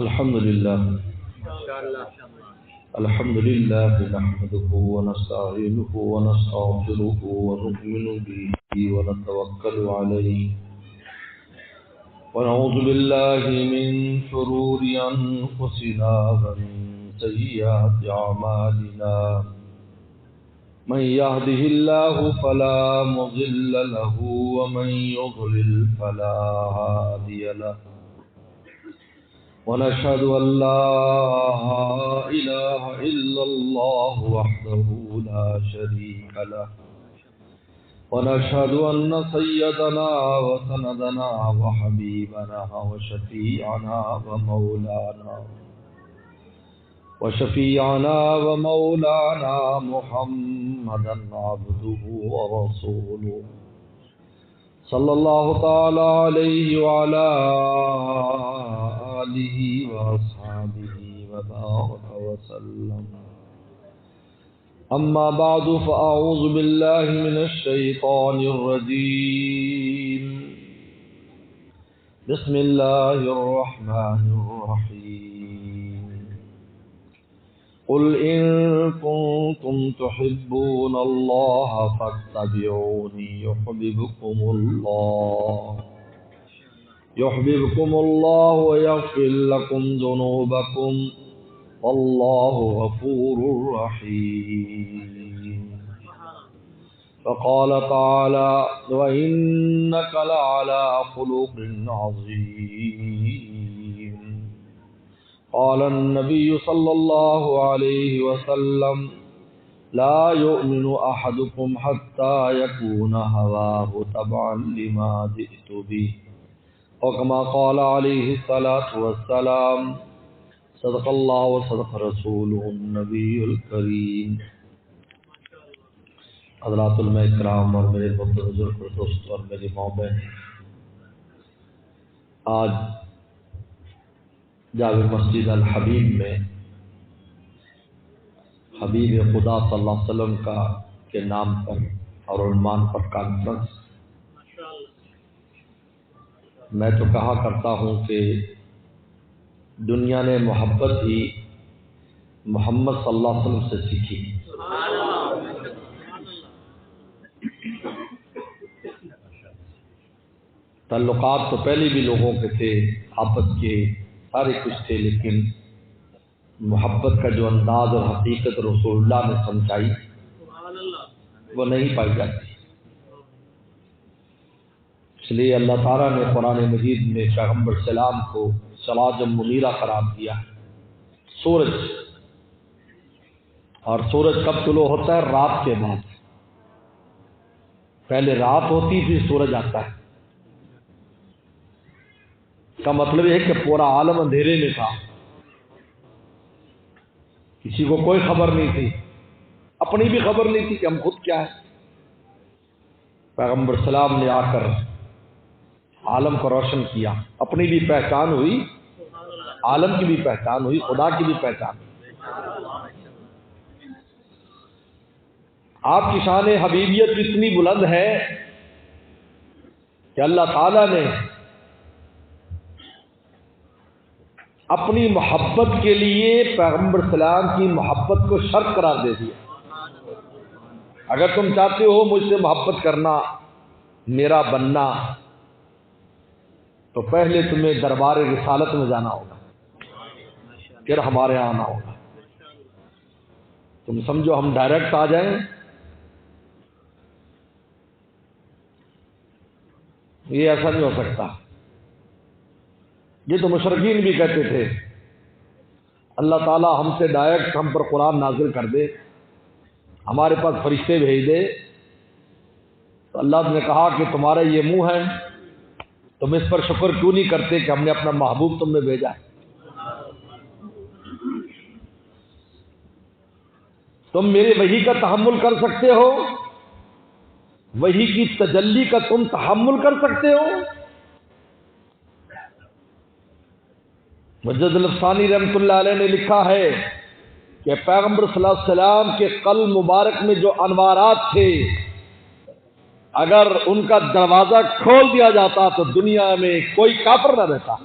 الحمد لله نحمده ونستعينه ونستغفره ونؤمن به ونتوكل عليه ونعوذ بالله من شرور أنفسنا ومن سيئات أعمالنا من يهده الله فلا مضل له ومن يضلل فلا هادي له ونشهد أن لا إله إلا الله وحده لا شريك له ونشهد أن سيدنا وسندنا وحبيبنا وشفيعنا ومولانا محمدا عبده ورسوله صلى الله تعالى عليه وعلى آله وأصحابه وبارك وسلم. أما بعد فأعوذ بالله من الشيطان الرجيم. بسم الله الرحمن الرحيم. قل إن كنتم تحبون الله فاتبعوني يحببكم الله ويغفر لكم ذنوبكم والله غفور رحيم. فقال تعالى وإنك لعلى خلق عظيم. قال النبي صلى الله عليه وسلم لا يؤمن أحدكم حتى يكون هواه تبعا لما جئت به وكما قال عليه الصلاة والسلام. صدق الله وصدق رسوله النبي الكريم. حضرات علماء کرام اور میرے بزرگ دوست اور میری ماں بہن، آج جامع مسجد الحبیب میں حبیب خدا صلی اللہ علیہ وسلم کے نام پر اور عنوان پر کانفرنس. میں تو کہا کرتا ہوں کہ دنیا نے محبت ہی محمد صلی اللہ علیہ وسلم سے سیکھی. تعلقات تو پہلے بھی لوگوں کے تھے، آپس کے سارے کچھ تھے، لیکن محبت کا جو انداز اور حقیقت رسول اللہ نے سمجھائی وہ نہیں پائی جاتی. اس لیے اللہ تعالیٰ نے قرآن مجید میں پیغمبر سلام کو سراج منیرہ قرار دیا. سورج، اور سورج کب طلوع ہوتا ہے؟ رات کے بعد. پہلے رات ہوتی پھر سورج آتا ہے. اس کا مطلب یہ ہے کہ پورا عالم اندھیرے میں تھا، کسی کو کوئی خبر نہیں تھی، اپنی بھی خبر نہیں تھی کہ ہم خود کیا ہے. پیغمبر سلام نے آ کر عالم کو روشن کیا، اپنی بھی پہچان ہوئی، عالم کی بھی پہچان ہوئی، خدا کی بھی پہچان. آپ کی شان حبیبیت اتنی بلند ہے کہ اللہ تعالی نے اپنی محبت کے لیے پیغمبر سلام کی محبت کو شرط قرار دے دیا. اگر تم چاہتے ہو مجھ سے محبت کرنا، میرا بننا، تو پہلے تمہیں دربار رسالت میں جانا ہوگا، پھر ہمارے یہاں آنا ہوگا. تم سمجھو ہم ڈائریکٹ آ جائیں، یہ ایسا نہیں ہو سکتا. یہ تو مشرکین بھی کہتے تھے اللہ تعالیٰ ہم سے ڈائریکٹ ہم پر قرآن نازل کر دے، ہمارے پاس فرشتے بھیج دے. تو اللہ نے کہا کہ تمہارا یہ منہ ہے، تم اس پر شکر کیوں نہیں کرتے کہ ہم نے اپنا محبوب تم میں بھیجا ہے. تم میرے وحی کا تحمل کر سکتے ہو؟ وحی کی تجلی کا تم تحمل کر سکتے ہو؟ مجد الافسانی رحمۃ اللہ علیہ نے لکھا ہے کہ پیغمبر صلی اللہ علیہ وسلم کے قلب مبارک میں جو انوارات تھے، اگر ان کا دروازہ کھول دیا جاتا تو دنیا میں کوئی کافر نہ رہتا.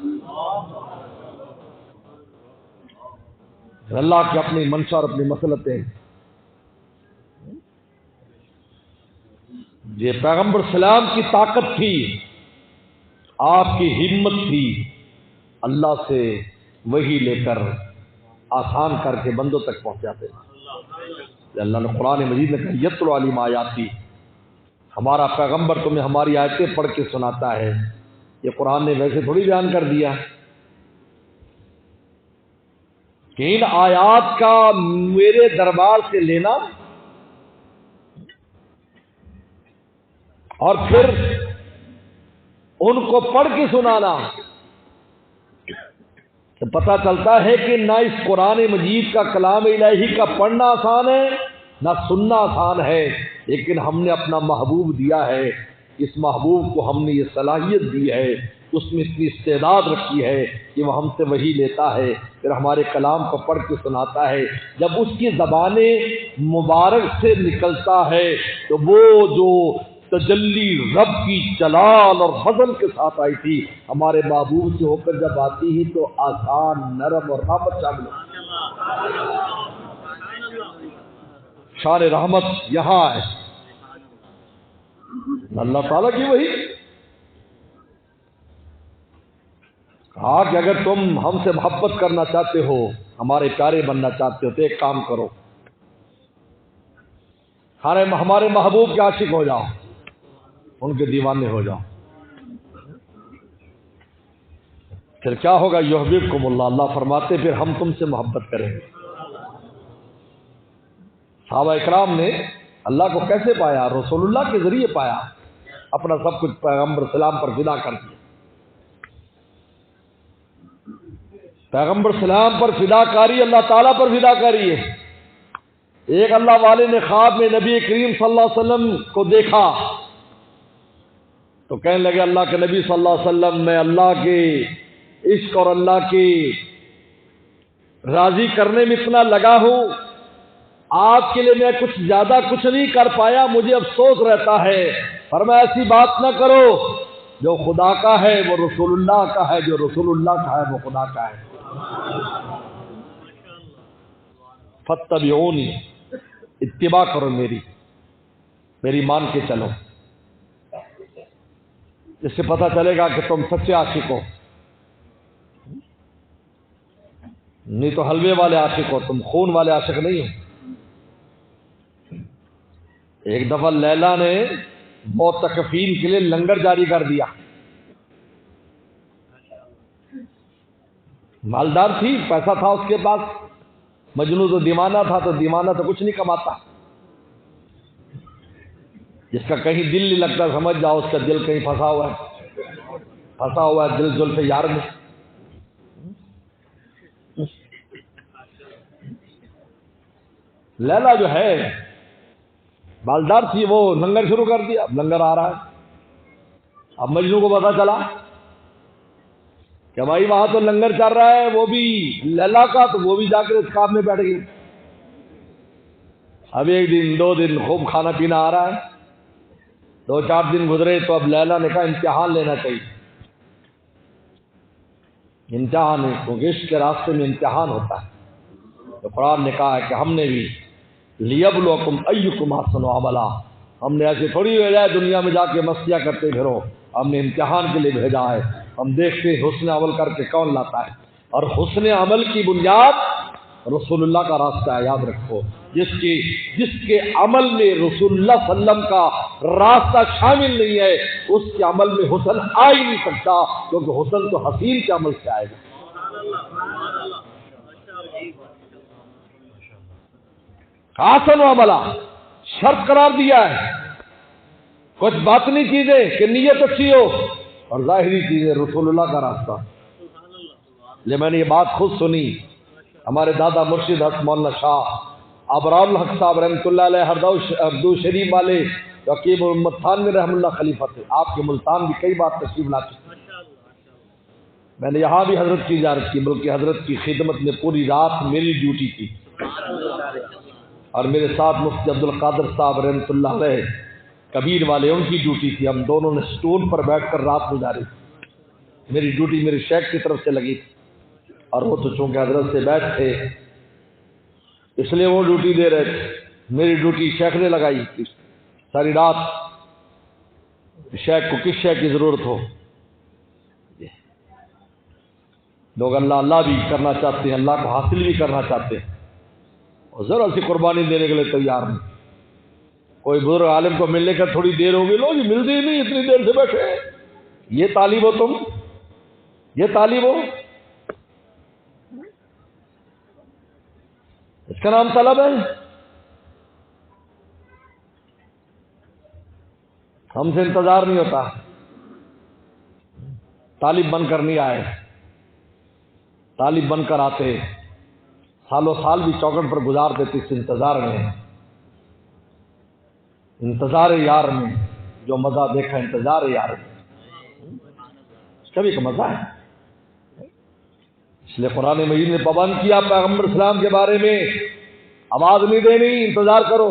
اللہ کی اپنی منشا اور اپنی مصلحتیں. یہ پیغمبر سلام کی طاقت تھی، آپ کی ہمت تھی، اللہ سے وحی لے کر آسان کر کے بندوں تک پہنچاتے. اللہ نے قرآن مجید میں کہا یتلو علیہم آیاتی، ہمارا پیغمبر تمہیں ہماری آیتیں پڑھ کے سناتا ہے. یہ قرآن نے ویسے تھوڑی بیان کر دیا کہ ان آیات کا میرے دربار سے لینا اور پھر ان کو پڑھ کے سنانا. تو پتہ چلتا ہے کہ نہ اس قرآن مجید کا کلام الہی کا پڑھنا آسان ہے نہ سننا آسان ہے، لیکن ہم نے اپنا محبوب دیا ہے. اس محبوب کو ہم نے یہ صلاحیت دی ہے، اس میں اتنی استعداد رکھی ہے کہ وہ ہم سے وحی لیتا ہے، پھر ہمارے کلام کو پڑھ کے سناتا ہے. جب اس کی زبان مبارک سے نکلتا ہے تو وہ جو تجلی رب کی جلال اور فضل کے ساتھ آئی تھی ہمارے محبوب سے ہو کر جب آتی ہی تو آسان، نرم اور رحمت شامل ہوتی. شان رحمت یہاں ہے اللہ تعالیٰ کی. وہی کہا کہ اگر تم ہم سے محبت کرنا چاہتے ہو، ہمارے پیارے بننا چاہتے ہو تو ایک کام کرو، ہمارے محبوب کے عاشق ہو جاؤ، ان کے دیوانے ہو جاؤ. پھر کیا ہوگا؟ یحببکم اللہ، اللہ فرماتے پھر ہم تم سے محبت کریں گے. صحابہ اکرام نے اللہ کو کیسے پایا؟ رسول اللہ کے ذریعے پایا، اپنا سب کچھ پیغمبر سلام پر فدا کر دیا. پیغمبر سلام پر فدا کاری اللہ تعالیٰ پر فدا کاری ہے. ایک اللہ والے نے خواب میں نبی کریم صلی اللہ علیہ وسلم کو دیکھا تو کہنے لگے اللہ کے نبی صلی اللہ علیہ وسلم، میں اللہ کے عشق اور اللہ کی راضی کرنے میں اتنا لگا ہوں، آپ کے لیے میں کچھ زیادہ کچھ نہیں کر پایا، مجھے افسوس رہتا ہے. فرمایا ایسی بات نہ کرو، جو خدا کا ہے وہ رسول اللہ کا ہے، جو رسول اللہ کا ہے وہ خدا کا ہے. فاتبعونی، اتباع کرو میری مان کے چلو. اس سے پتہ چلے گا کہ تم سچے عاشق ہو، نہیں تو حلوے والے عاشق ہو، تم خون والے عاشق نہیں ہو. ایک دفعہ لیلا نے معتکفین کے لیے لنگر جاری کر دیا. مالدار تھی، پیسہ تھا اس کے پاس. مجنون تو دیوانہ تھا، تو دیوانہ تو کچھ نہیں کماتا. جس کا کہیں دل نہیں لگتا سمجھ جاؤ اس کا دل کہیں پھنسا ہوا ہے دل زلف یار میں. لیلا جو ہے مالدار تھی، وہ لنگر شروع کر دیا. اب لنگر آ رہا ہے. اب مجنوں کو پتا چلا کہ بھائی وہاں تو لنگر چل رہا ہے، وہ بھی لیلا کا، تو وہ بھی جا کر اس کام میں بیٹھ گئی. اب ایک دن دو دن خوب کھانا پینا آ رہا ہے، 2-4 دن گزرے تو اب لیلا نے کہا امتحان لینا چاہیے. امتحان ہے، کیونکہ عشق کے راستے میں امتحان ہوتا ہے. تو قرآن نے کہا ہے کہ ہم نے بھی لیبلوکم ایکم احسن عملا، ہم نے ایسے تھوڑی بھیجا ہے دنیا میں جا کے مستیاں کرتے پھرو، ہم نے امتحان کے لیے بھیجا ہے. ہم دیکھتے ہیں حسن عمل کر کے کون لاتا ہے، اور حسن عمل کی بنیاد رسول اللہ کا راستہ ہے. یاد رکھو، جس کے عمل میں رسول اللہ صلی اللہ علیہ وسلم کا راستہ شامل نہیں ہے اس کے عمل میں حسن آ ہی نہیں سکتا، کیونکہ حسن تو حسین کے عمل سے آئے گا. حسن و عملہ شرط قرار دیا ہے. کچھ باطنی چیزیں کہ نیت اچھی ہو، اور ظاہری چیزیں رسول اللہ کا راستہ. لے میں نے یہ بات خود سنی، ہمارے دادا مرشد حق مولانا شاہ ابرار الحق صاحب رحمۃ اللہ علیہ ہردو شریف والے رقیب محمد تھانوی رحم اللہ خلیفہ تھے. آپ کے ملتان بھی کئی بار تشریف لا چکے. میں نے یہاں بھی حضرت کی زیارت کی، بلکہ حضرت کی خدمت میں پوری رات میری ڈیوٹی تھی، اور میرے ساتھ مفتی عبد القادر صاحب رحمۃ اللہ علیہ کبیر والے ان کی ڈیوٹی تھی. ہم دونوں نے سٹول پر بیٹھ کر رات گزاری. میری ڈیوٹی میرے شیخ کی طرف سے لگی تھی، اور وہ تو چونکہ حضرت سے بیٹھ تھے اس لیے وہ ڈیوٹی دے رہے تھے. میری ڈیوٹی شیخ نے لگائی ساری رات. شیخ کو کس شے کی ضرورت ہو. لوگ اللہ اللہ بھی کرنا چاہتے ہیں, اللہ کو حاصل بھی کرنا چاہتے ہیں, اور ذرا سی قربانی دینے کے لیے تیار نہیں. کوئی بزرگ عالم کو ملنے کا تھوڑی دیر ہوگی, لوگ ملتے ہی نہیں, اتنی دیر سے بیٹھے. یہ طالب ہو تم, یہ طالب ہو, اس کا نام طلب ہے. ہم سے انتظار نہیں ہوتا. طالب بن کر نہیں آئے, طالب بن کر آتے سالوں سال بھی چوکٹ پر گزار دیتے اس انتظار میں. انتظار یار میں جو مزہ دیکھا انتظار یار میں, اس کا بھی ایک مزہ ہے. اس لیے قرآن مجید نے پابند کیا پیغمبر اسلام کے بارے میں, آواز نہیں دینی, انتظار کرو,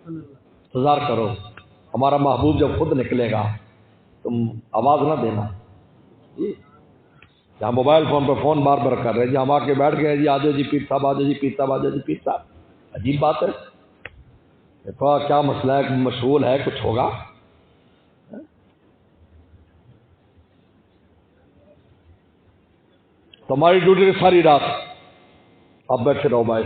انتظار کرو. ہمارا محبوب جب خود نکلے گا تم آواز نہ دینا. جہاں موبائل فون پہ فون بار بار کر رہے ہیں, جہاں ہم آ کے بیٹھ گئے, جی آجو جی پیر صاحب, آجو جی پیر صاحب, آجو جی پیر صاحب. عجیب بات ہے. دیکھو کیا مسئلہ ہے, مشغول ہے, کچھ ہوگا. تمہاری ڈیوٹی ساری رات اب بیٹھے رہو بھائی.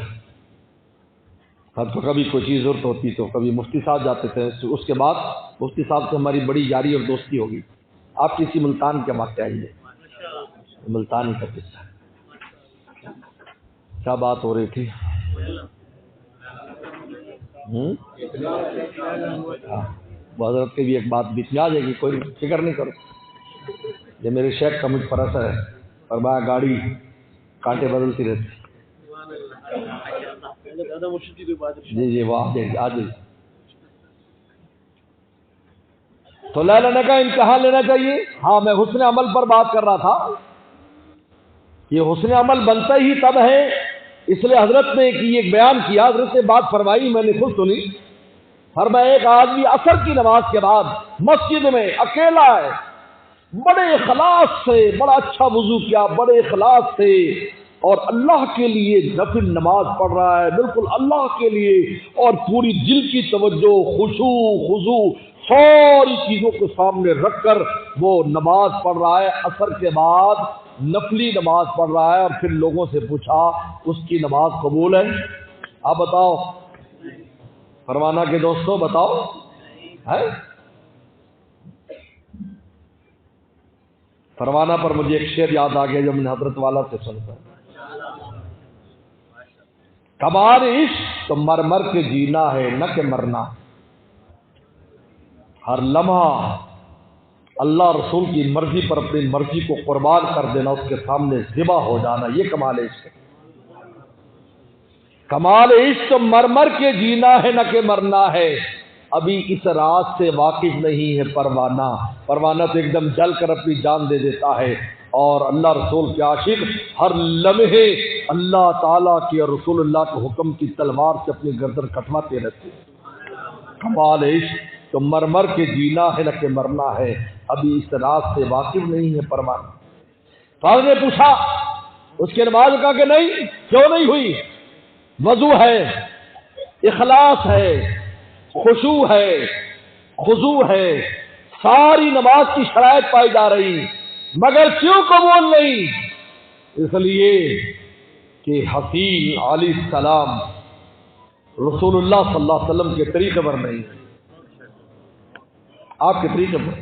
اب تو کبھی کوئی چیز ضرورت ہوتی تو کبھی مفتی صاحب جاتے تھے, اس کے بعد مفتی صاحب سے ہماری بڑی یاری اور دوستی ہوگی. آپ کسی ملتان کے واقعہ آئیے, ملتان کا قصہ کیا بات ہو رہی تھی. حضرت کی بھی ایک بات بیچ میں آ جائے گی, کوئی فکر نہیں کرو. یہ میرے شیخ کا مجھ پر اثر ہے, اور میں گاڑی کانٹے بدلتی رہتی. جی جی وہ آ جائیے. تو لے لینے کا امتحان لینا چاہیے. ہاں میں حسن عمل پر بات کر رہا تھا. یہ حسن عمل بنتا ہی تب ہے, اس لیے حضرت نے ایک بیان کیا, حضرت نے بات فرمائی, میں نے خود سنی. فرمایا ایک آدمی عصر کی نماز کے بعد مسجد میں اکیلا ہے, بڑے اخلاص سے, بڑا اچھا وضو کیا, بڑے اخلاص سے, اور اللہ کے لیے نفل نماز پڑھ رہا ہے, بالکل اللہ کے لیے, اور پوری دل کی توجہ, خشوع خضوع ساری چیزوں کو سامنے رکھ کر وہ نماز پڑھ رہا ہے. عصر کے بعد نفلی نماز پڑھ رہا ہے, اور پھر لوگوں سے پوچھا اس کی نماز قبول ہے؟ آپ بتاؤ, پروانہ کے دوستوں بتاؤ ہے؟ پروانہ پر مجھے ایک شعر یاد آ گیا جو میں نے حضرت والا سے سنتا. کمال عشق تو مر مر کے جینا ہے نہ کہ مرنا, ہر لمحہ اللہ رسول کی مرضی پر اپنی مرضی کو قربان کر دینا, اس کے سامنے ذبح ہو جانا, یہ کمال عشق ہے. کمال عشق تو مر مر کے جینا ہے نہ کہ مرنا ہے, ابھی اس راز سے واقف نہیں ہے پروانہ. پروانہ تو ایک دم جل کر اپنی جان دے دیتا ہے, اور اللہ رسول کے عاشق ہر لمحے اللہ تعالیٰ کی اور رسول اللہ کے حکم کی تلوار سے اپنی گردن کٹواتے رہتے. کمال عشق تو مر مر کے جینا ہے نہ کہ مرنا ہے, ابھی اس راز سے واقف نہیں ہے پروانہ. فاضل نے پوچھا اس کے نماز کا کہ نہیں, کیوں نہیں ہوئی؟ وضو ہے, اخلاص ہے, خشوع ہے, خضوع ہے, ساری نماز کی شرائط پائی جا رہی, مگر کیوں قبول نہیں؟ اس لیے کہ حسین علیہ السلام رسول اللہ صلی اللہ علیہ وسلم کے طریقے پر نہیں, آپ کے طریقے پر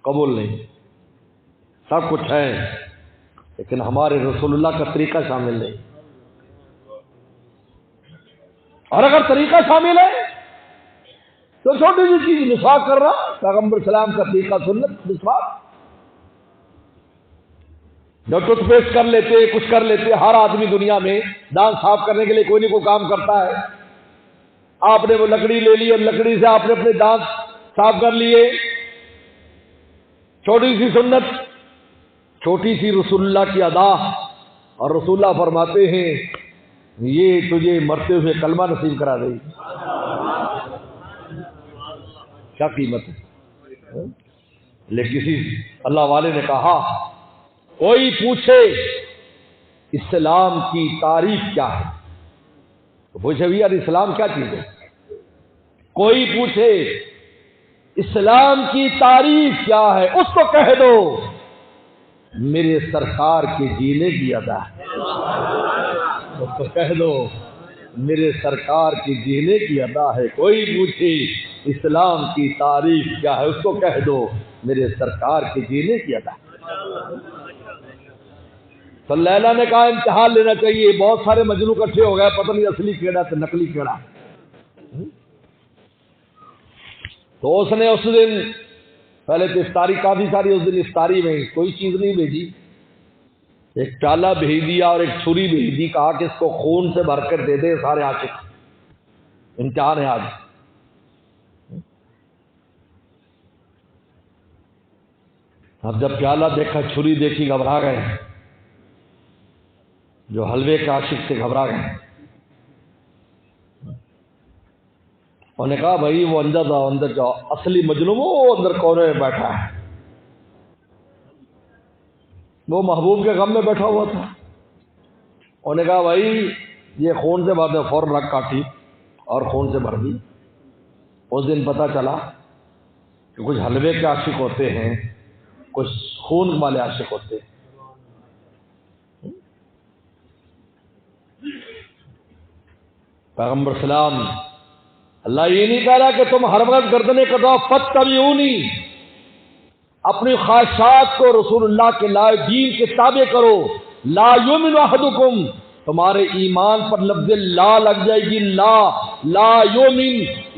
قبول نہیں. سب کچھ ہے لیکن ہمارے رسول اللہ کا طریقہ شامل نہیں. اور اگر طریقہ شامل ہے تو چھوٹی سی چیز مسواک کر رہا, پیغمبر سلام کا طریقہ سنت مسواک, جو ٹوتھ پیسٹ کر لیتے, کچھ کر لیتے. ہر آدمی دنیا میں دانت صاف کرنے کے لیے کوئی نہ کوئی کام کرتا ہے. آپ نے وہ لکڑی لے لی اور لکڑی سے آپ نے اپنے دانت صاف کر لیے. چھوٹی سی سنت, چھوٹی سی رسول اللہ کی ادا, اور رسول اللہ فرماتے ہیں یہ تجھے مرتے ہوئے کلمہ نصیب کرا دے. کیا قیمت ہے. لیکن کسی اللہ والے نے کہا کوئی پوچھے اسلام کی تعریف کیا ہے؟ تو پوچھے بھی یار اسلام کیا چیز ہے؟ کوئی پوچھے اسلام کی تعریف کیا ہے، اس کو کہہ دو میرے سرکار کے جینے کی ادا ہے۔ اس کو کہہ دو میرے سرکار کی جینے کی ادا ہے۔ کوئی پوچھے اسلام کی تعریف کیا ہے، اس کو کہہ دو میرے سرکار کے جینے کی ادا ہے۔ تو لیلا نے کہا امتحان لینا چاہیے، بہت سارے مجنو اکٹھے ہو گئے، پتہ نہیں اصلی کیڑا تو نقلی کیڑا۔ تو اس نے اس دن پہلے تو افطاری کافی ساری، اس دن افطاری میں کوئی چیز نہیں بھیجی، ایک پیالہ بھیج دیا اور ایک چھری بھیج دی، کہا کہ اس کو خون سے بھر کر دے دے سارے عاشق، امتحان ہے آج۔ اب جب پیالہ دیکھا، چھری دیکھی، گھبرا گئے، جو حلوے کے عاشق سے گھبرا گئے۔ انہوں نے کہا بھائی وہ اندر جاؤ، اندر جاؤ، اصلی مجنون وہ اندر کونے میں بیٹھا ہے، وہ محبوب کے غم میں بیٹھا ہوا تھا۔ انہوں نے کہا بھائی یہ خون سے بھر دے، فوراً رگ کاٹی اور خون سے بھر دی۔ اس دن پتہ چلا کہ کچھ حلوے کے عاشق ہوتے ہیں، کچھ خون والے عاشق ہوتے ہیں۔ پیغمبر سلام اللہ یہ نہیں کہہ رہا کہ تم ہر وقت گردنیں کٹاؤ، فاتبعونی، اپنی خواہشات کو رسول اللہ کے لائے دین کے تابع کرو۔ لا یؤمن احدکم، تمہارے ایمان پر لفظ لا لگ جائے گی، لا یؤمن،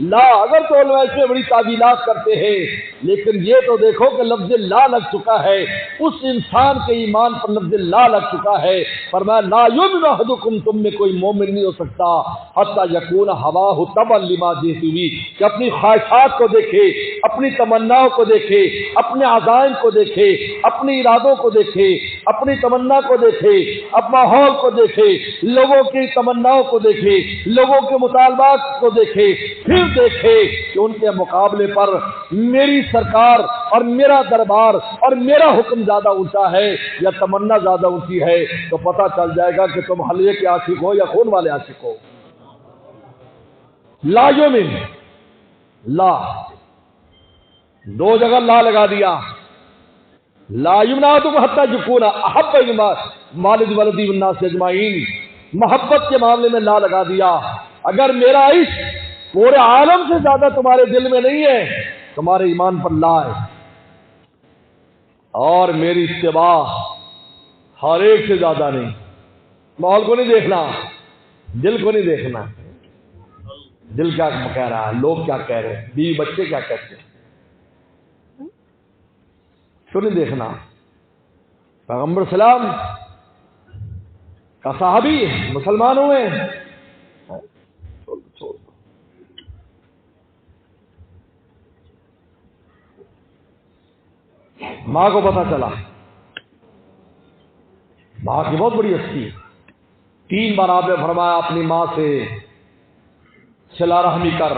لا اگر تو علماء اس میں بڑی تعویلات کرتے ہیں، لیکن یہ تو دیکھو کہ لفظ لا لگ چکا ہے، اس انسان کے ایمان پر لفظ لا لگ چکا ہے۔ فرمایا لا یؤمن احدکم، تم میں کوئی مومن نہیں ہو سکتا حتی یکون ہواہ تبعا لما جئت بہ، کہ اپنی خواہشات کو دیکھے، اپنی تمناؤں کو دیکھے، اپنے عزائم کو دیکھے، اپنے ارادوں کو دیکھے، اپنی تمنا کو دیکھے، اپنے ماحول کو دیکھے، لوگوں کی تمناؤں کو دیکھے، لوگوں کے مطالبات کو دیکھے، پھر دیکھے کہ ان کے مقابلے پر میری سرکار اور میرا دربار اور میرا حکم زیادہ اونچا ہے یا تمنا زیادہ اونچی ہے، تو پتہ چل جائے گا کہ تم حلوے کے عاشق ہو یا خون والے عاشق ہو۔ لا یؤمن، لا دو جگہ لا لگا دیا، لا یمنع احدکم حتی یکون احب الی والد ولدی والناس اجمعین، محبت کے معاملے میں لا لگا دیا۔ اگر میرا عشق پورے عالم سے زیادہ تمہارے دل میں نہیں ہے، تمہارے ایمان پر لا ہے، اور میری اتباع ہر ایک سے زیادہ نہیں۔ ماحول کو نہیں دیکھنا، دل کو نہیں دیکھنا، دل کیا کہہ رہا ہے، لوگ کیا کہہ رہے ہیں، بیوی بچے کیا کہتے ہیں، کیوں نہیں دیکھنا۔ پیغمبر سلام کا صحابی مسلمان ہوئے، ماں کو پتا چلا، ماں کی بہت بڑی ہستی، 3 بار آپ نے فرمایا اپنی ماں سے صلہ رحمی کر،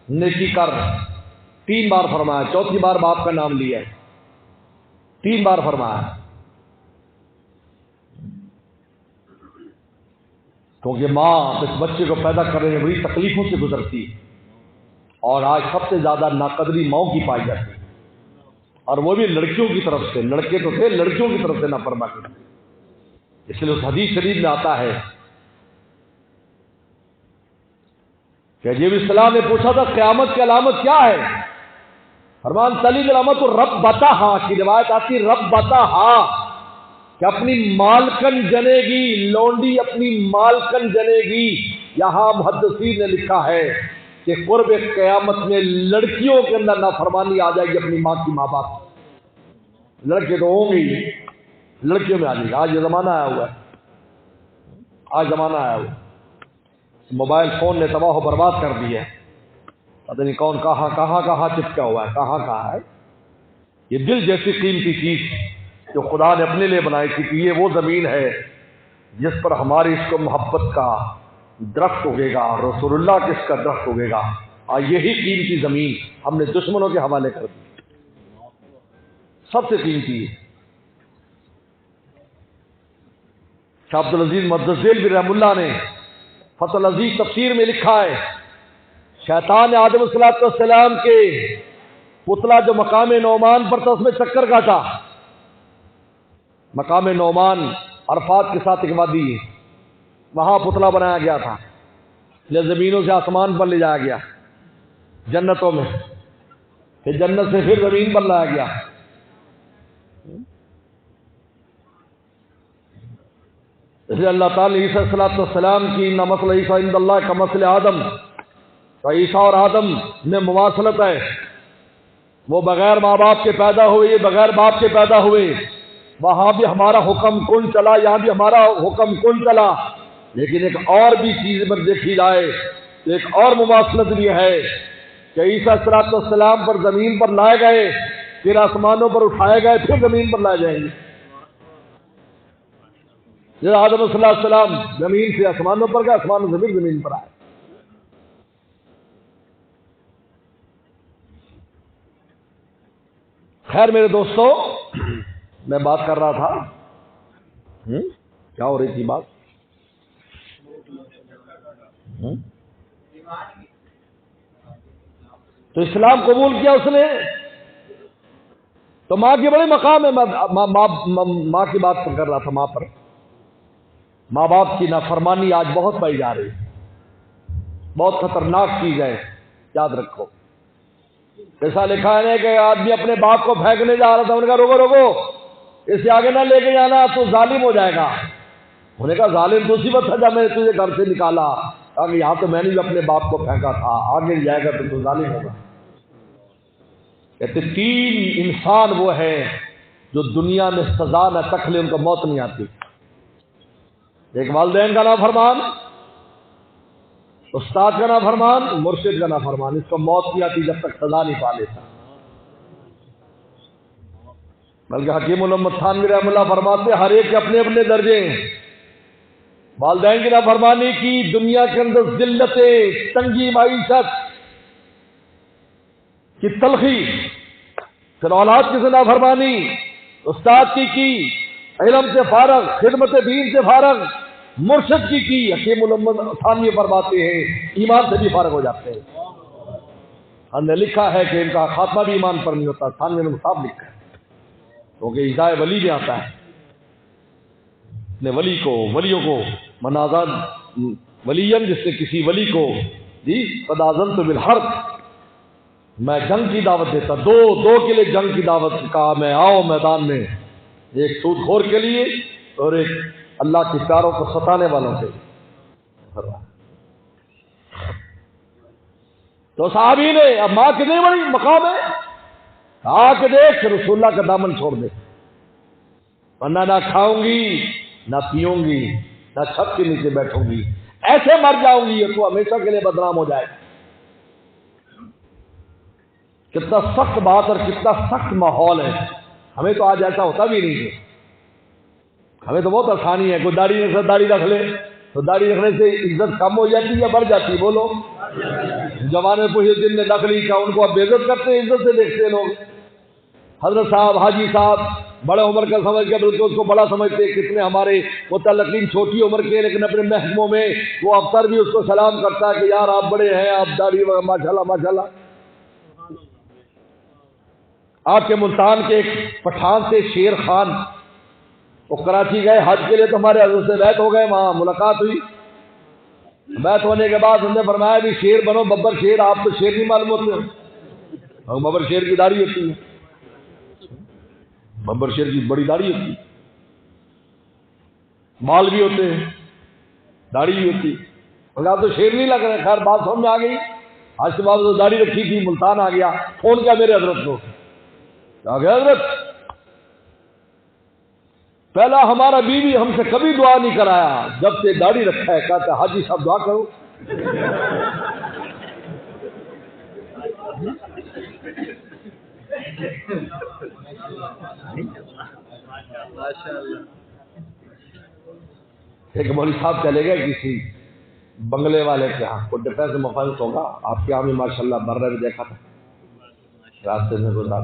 نیکی کر، 3 بار فرمایا، 4تھی بار باپ کا نام لیا، 3 بار فرمایا، کیونکہ ماں اس بچے کو پیدا کرنے میں بڑی تکلیفوں سے گزرتی، اور آج سب سے زیادہ ناقدری ماؤں کی پائی جاتی، اور وہ بھی لڑکیوں کی طرف سے، لڑکے تو تھے لڑکیوں کی طرف سے نافرمانی کرتی۔ اس لیے اس حدیث شریف میں آتا ہے کہ عجیب السلام نے پوچھا تھا قیامت کی علامت کیا ہے؟ فرمان تلی علامت رب بتا، کی روایت آتی رب بتا، کہ اپنی مالکن جنے گی، لونڈی اپنی مالکن جنے گی۔ یہاں محدثین نے لکھا ہے کہ قرب قیامت میں لڑکیوں کے اندر نافرمانی آ جائے گی اپنی ماں کی، ماں باپ، لڑکے تو ہوں گے، لڑکیوں میں آ جائے گی۔ آج یہ زمانہ آیا ہوا ہے، آج زمانہ آیا ہوا ہے، موبائل فون نے تباہ و برباد کر دی ہے، پتہ نہیں کون کہاں کہاں کہاں چپکا ہوا ہے، کہاں کہاں ہے۔ یہ دل جیسی قیمتی چیز جو خدا نے اپنے لیے بنائی تھی کہ یہ وہ زمین ہے جس پر ہماری عشق و محبت کا درخت اگے گا، رسول اللہ کس کا درخت اگے گا، اور یہی قیمتی زمین ہم نے دشمنوں کے حوالے کر دی، سب سے قیمتی ہے۔ شاہ عبدالعزیز مدذیل بھی رحم اللہ نے فتح العزیز تفسیر میں لکھا ہے، شیطان نے آدم علیہ السلام کے پتلا جو مقام نعمان پر تھا اس میں چکر کاٹا. مقام نعمان عرفات کے ساتھ ایک وادی ہے، وہاں پتلا بنایا گیا تھا، یہ زمینوں سے آسمان پر لے جایا گیا جنتوں میں، پھر جنت سے پھر زمین پر لایا گیا. اس لیے اللہ تعالیٰ عیسیٰ علیہ السلام کی نہ مثل عیسیٰ عند اللہ کا مثل آدم، تو عیسیٰ اور آدم میں مواصلت ہے. وہ بغیر ماں باپ کے پیدا ہوئے، یہ بغیر باپ کے پیدا ہوئے. وہاں بھی ہمارا حکم کن چلا، یہاں بھی ہمارا حکم کن چلا. لیکن ایک اور بھی چیز پر دیکھی جائے، ایک اور مواصلت بھی ہے کہ عیسیٰ علیہ السلام پر زمین پر لائے گئے، پھر آسمانوں پر اٹھائے گئے، پھر زمین پر لائے جائیں گے. جب آدم صلی اللہ علیہ وسلم زمین سے آسمانوں پر گئے، آسمانوں سے پھر زمین پر آئے. خیر میرے دوستو، میں بات کر رہا تھا، کیا ہو رہی تھی بات؟ تو اسلام قبول کیا اس نے، تو ماں کی بڑی مقام ہے. ماں کی بات کر رہا تھا، ماں پر. ماں باپ کی نافرمانی آج بہت پائی جا رہی ہے، بہت خطرناک چیز ہے، یاد رکھو. ایسا لکھا ہے کہ آدمی اپنے باپ کو پھینکنے جا رہا تھا، انہوں نے کہا روکو روکو، اس سے آگے نہ لے کے جانا، تو ظالم ہو جائے گا. انہوں نے کہا ظالم تو اسی وقت تھا جب میں نے تجھے گھر سے نکالا. کہا کہ یہاں تو میں نے بھی اپنے باپ کو پھینکا تھا، آگے جائے گا تو ظالم ہوگا. کہتے 3 انسان وہ ہیں جو دنیا میں سزا نہ تکلے، ان کو موت نہیں آتی. ایک والدین کا نافرمان، استاد کا نافرمان، مرشد کا نافرمان. اس کو موت نہیں آتی جب تک سزا نہیں پا لیتا. بلکہ حکیم محمد تھانوی رحمہ اللہ فرماتے ہر ایک کے اپنے اپنے درجے ہیں. والدین کی نافرمانی کی دنیا کے اندر ذلتیں، تنگی معیشت کی تلخی، پھر اولاد کی نافرمانی، استاد کی علم سے فارغ، خدمت دین سے فارغ، مرشد کی حکیم محمد تھانوی فرماتے ہیں ایمان سے بھی فارغ ہو جاتے ہیں. ہم نے لکھا ہے کہ ان کا خاتمہ بھی ایمان پر نہیں ہوتا. تھانوی نے صاحب لکھا ہے، کیونکہ ایزائے ولی میں آتا ہے. اپنے ولیوں کو منازل ولین، جس نے کسی ولی کو جی قد آذنت بالحرب، میں جنگ کی دعوت دیتا. دو کے لیے جنگ کی دعوت کا، میں آؤ میدان میں، ایک سود خور کے لیے اور ایک اللہ کے پیاروں کو ستانے والوں کے. تو صحابی نے، اب ماں کتنی بڑی مقام ہے، آ کے دیکھ رسول اللہ کا دامن چھوڑ دے، ورنہ نہ کھاؤں گی نہ پیوں گی نہ چھت کے نیچے بیٹھوں گی، ایسے مر جاؤں گی یہ تو ہمیشہ کے لیے بدنام ہو جائے. کتنا سخت بات اور کتنا سخت ماحول ہے. ہمیں تو آج ایسا ہوتا بھی نہیں ہے. ہمیں تو بہت آسانی ہے، کوئی داڑھی رکھ لے تو داڑھی رکھنے سے عزت کم ہو جاتی ہے یا بڑھ جاتی ہے؟ بولو. زمانے میں پوچھے جن نے نقلی کا، ان کو اب بے عزت کرتے ہیں، عزت سے دیکھتے ہیں لوگ. حضرت صاحب، حاجی صاحب بڑے عمر کا سمجھ کے بلکہ اس کو بڑا سمجھتے. کتنے ہمارے متعلقین چھوٹی عمر کے، لیکن اپنے محکموں میں وہ افسر بھی اس کو سلام کرتا ہے کہ یار آپ بڑے ہیں، آپ داڑھی ماشاءاللہ ماشاءاللہ. آپ کے ملتان کے ایک پٹھان سے شیر خان، وہ کراچی گئے حج کے لیے، تو ہمارے حضرت سے بیعت ہو گئے، وہاں ملاقات ہوئی. بیعت ہونے کے بعد ہم نے فرمایا بھی شیر بنو، ببر شیر. آپ تو شیر نہیں معلوم ہوتے، ببر شیر کی داڑھی ہوتی ہے، ببر شیر کی بڑی داڑھی ہوتی ہے، بال بھی ہوتے ہیں، داڑھی بھی ہوتی ہے. آپ تو شیر نہیں لگ رہے. خیر بات سمجھ میں آ گئی. آج کے بعد تو داڑھی رکھی تھی، ملتان آ گیا، فون کیا میرے حضرت کو، آ گیا حضرت پہلا ہمارا بیوی ہم سے کبھی دعا نہیں کرایا، جب سے داڑھی رکھا ہے کہتا حاجی صاحب دعا کرو. ایک مولوی صاحب چلے گئے کسی بنگلے والے کے ہاں، کوئی ڈیفینس مفاہمت ہوگا، آپ کے یہاں بھی ماشاءاللہ برہ بھی دیکھا تھا راستے میں گزار.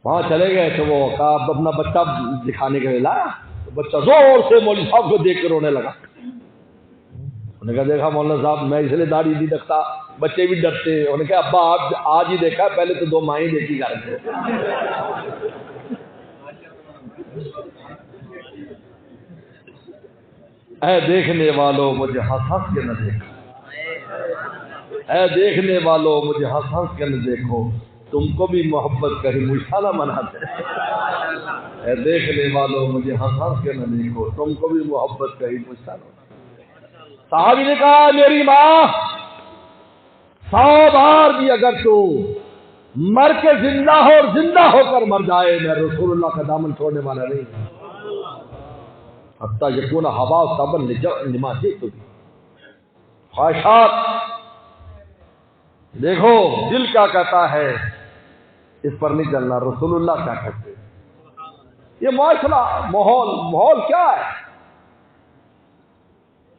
وہاں چلے گئے تو وہ اپنا بچہ دکھانے کے لیے لایا. بچہ زور سے مولوی صاحب کو دیکھ کر رونے لگا. انہوں نے کہا دیکھا مولانا صاحب میں اس لیے داڑھی نہیں رکھتا, بچے بھی ڈرتے. انہوں نے کہا ابا آپ آج ہی دیکھا, پہلے تو 2 ماہیں دیکھی کرتے. اے دیکھنے والوں مجھے ہنس ہنس کے نہ دیکھو, اے دیکھنے والوں مجھے ہنس ہنس کے نہ دیکھو, تم کو بھی محبت کہیں مجھا نہ مناتے. اے دیکھنے والوں مجھے ہنس ہنس کے نہ دیکھو, تم کو بھی محبت کہیں مجھا نہ مناتے. صحابی نے کہا میری ماں 100 بار بھی اگر تو مر کے زندہ ہو اور زندہ ہو کر مر جائے, میں رسول اللہ کا دامن چھوڑنے والا نہیں. حتیٰ یکون ہوا صبر نمازی تو خواہشات. دیکھو دل کیا کہتا ہے اس پر نہیں چلنا, رسول اللہ کیا کہتے ہیں. یہ معاشرہ ماحول کیا ہے؟